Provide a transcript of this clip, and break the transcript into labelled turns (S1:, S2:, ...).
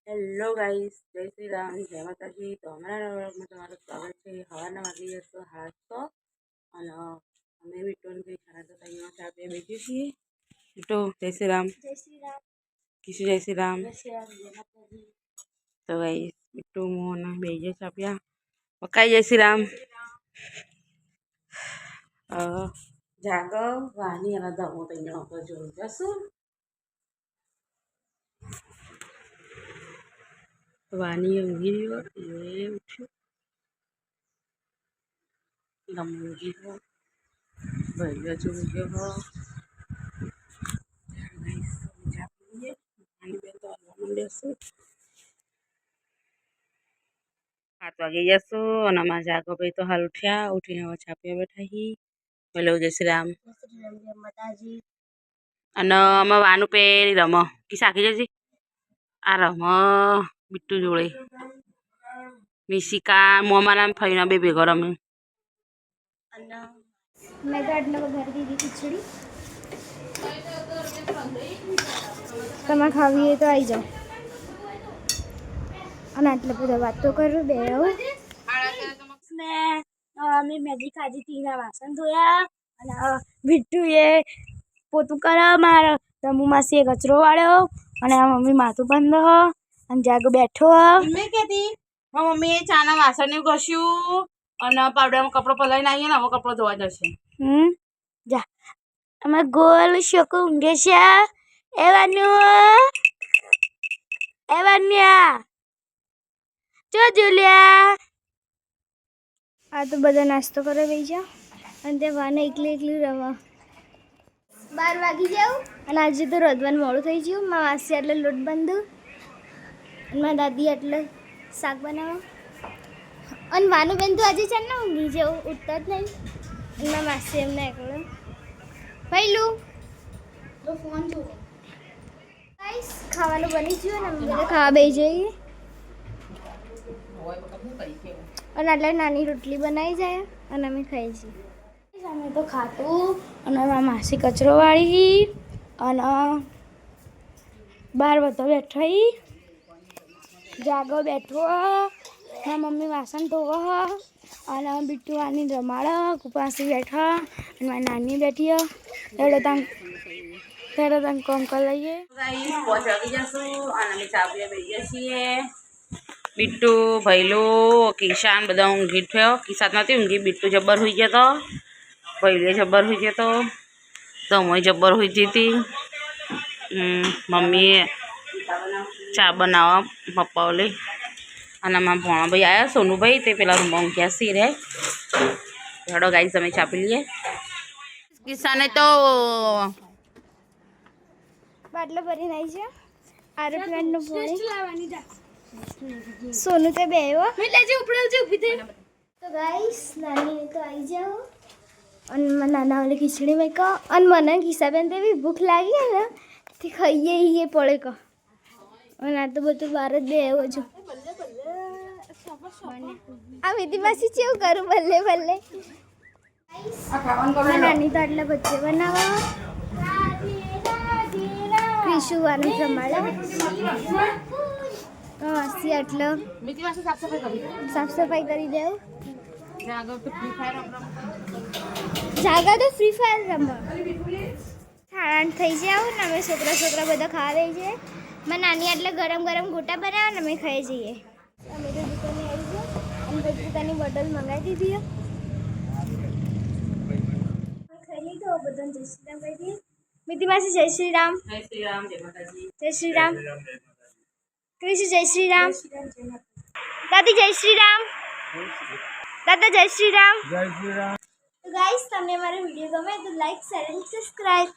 S1: Hello guys, જય શ્રી રામ, જય માતાજી। તો અમારા વ્લોગમાં તમારું સ્વાગત છે। હવારના વાગી જશો 7:00 અને અમે વિટોની કઈ ખાના તો અહીંયા ચા પીવા બેઠી છીએ। વિટો જય શ્રી રામ। જય શ્રી રામ। કિશુ જય શ્રી રામ। જય શ્રી રામ, જય માતાજી। તો ગાઈસ વિટો મોના બેજે ચા પીવા પકાઈ જય શ્રી રામ। જાગો વાની અને ધમો તૈયાર આપણે જોઈ જશું। વાની ઊંઘી રહ્યો એ ઉઠ્યો ઊંઘી ગયો ભાઈ હજુ ઊંઘ્યો હો। ચા પીએ બેન તો હલવા માંડ્યો છે। 7 વાગે જશું અને અમારા જાગો ભાઈ તો હાલ ઉઠ્યા ઉઠીને હવે ચા પીવા બેઠા હી। હેલો જય શ્રી રામ, જય માતાજી। અને અમે વાનું પેરી રમો કી સાખી જજી આ રમો બિટ્ટુ જોડે વિશિકા મોમાના ફઈના બે ભેગો રમે।
S2: मैं तो आटला वघार दीदी खिचड़ी તમે ખાવી હોય તો આવી જાઓ અને આટલા બધા વાતો કરું બે ને અમે મેગી ખાધી તીના વાસણ ધોયા અને વિટ્ટુએ પોતું કરા મારા તમુ માસીએ કચરો વાળ્યો અને મમ્મી માથું બંધ અને જાગો બેઠો
S1: મેં કહેતી મમ્મીએ ચાના વાસણ ઘસ્યું અને પાવડરમાં કપડો પલાઈને આવીએ ને હવે કપડો ધોવા જશે।
S2: જા અમે ગોલ શોકો ઊંઘે છે એવાન્યા જો જુલિયા આ તો બધા નાસ્તો કરે બેસી જા અને તે વાને એકલી એકલી રમવા 12 વાગી જાવ અને આજે તો રોધવાનું મોડું થઈ ગયું। મારા માસી એટલે લોટ બાંધું અને મારા દાદી એટલે શાક બનાવો અને વાનુબેન તો આજે છે ને ઊંઘી જવું ઉઠતા જ નહીં અને મારા માસી એમને એકલો પહેલું તો ફોન જોવો ગાઈસ ખાવાનું બની ગયું ને અમે બધા ખાવા બેસી જઈએ અને એટલે નાની રોટલી બનાવી જાય અને અમે ખાઈ છીએ। અમે તો ખાતું અને મારા માસી કચરો વાળી અને 12 બધો બેઠો જાગો બેઠો મારા મમ્મી વાસણ ધોવો અને બિટ્ટુ વાની રમાડો કુપાસી બેઠા અને મારી નાની બેઠી ત્યારે તંગ કોમ કરી લઈએ।
S1: ગાઈસ 5 વાગી જશું અને અમે ચા પીવા બેસીએ છીએ। બિટ્ટુ ભૈલો કિશાન બધા ઊંઘી થયો કિસાત નથી ઊંઘી બિટ્ટુ જબ્બર હોઈ ગયો તો ભૈલે જબ્બર હોઈ ગયો તો તમોય જબ્બર હોઈ ગઈ હતી। મમ્મીએ ચા બનાવવા પપ્પા ઓલે અને મારા ભોણા ભાઈ આવ્યા સોનુભાઈ તે પેલા રૂમમાં ઊંઘ્યા સી રે હેડો ગાઈસ અમે ચા પી લઈએ। કિસાને તો
S2: બાટલો ભરીને આવી છે આરોપ્લેનનું પાણી લાવવાની જા સોનું તે બેહો લેજે ઉપર લેજે ઊભી થઈ તો ગાઈસ નાની તો આવી જાઓ અને મને નાના વાળી ખીચડી મેં કહો અને મને કિસ્સાબેન તો એવી ભૂખ લાગી ને તે ખાઈએ એ પડે કહો અને આ તો બધું બહાર જ બેહો છો આ વિધિ પાછી કેવું કરું ભલે ભલે નાની તો આટલા બચ્ચે બનાવવા ક્રિશુ વાનું સંભાળે માસી આટલો સાફ સફાઈ કરી દેવું જાગા તો ફ્રી ફાયર રમવા 8:30 થઈ જાવ ને અમે છોકરા બધા ખાવા દઈ છે મારી નાની આટલે ગરમ ગરમ ગોટા બનાવે ને અમે ખાઈ જઈએ। અમે તો દુકાને આવી ગયા અને પછી પોતાની બોટલ મંગાવી દીધી ખાઈ લીધો બધાને જય શ્રી રામ કહી દઈએ મિતિ માસી જય શ્રી રામ
S1: જય શ્રી રામ જય માતાજી
S2: જય શ્રી રામ ક્રિશુ જય શ્રી રામ દાદી જય શ્રી રામ દાદા જય શ્રી રામ। તો ગાઈસ તમને અમારો વિડીયો ગમે તો લાઈક શેર અને સબસ્ક્રાઇબ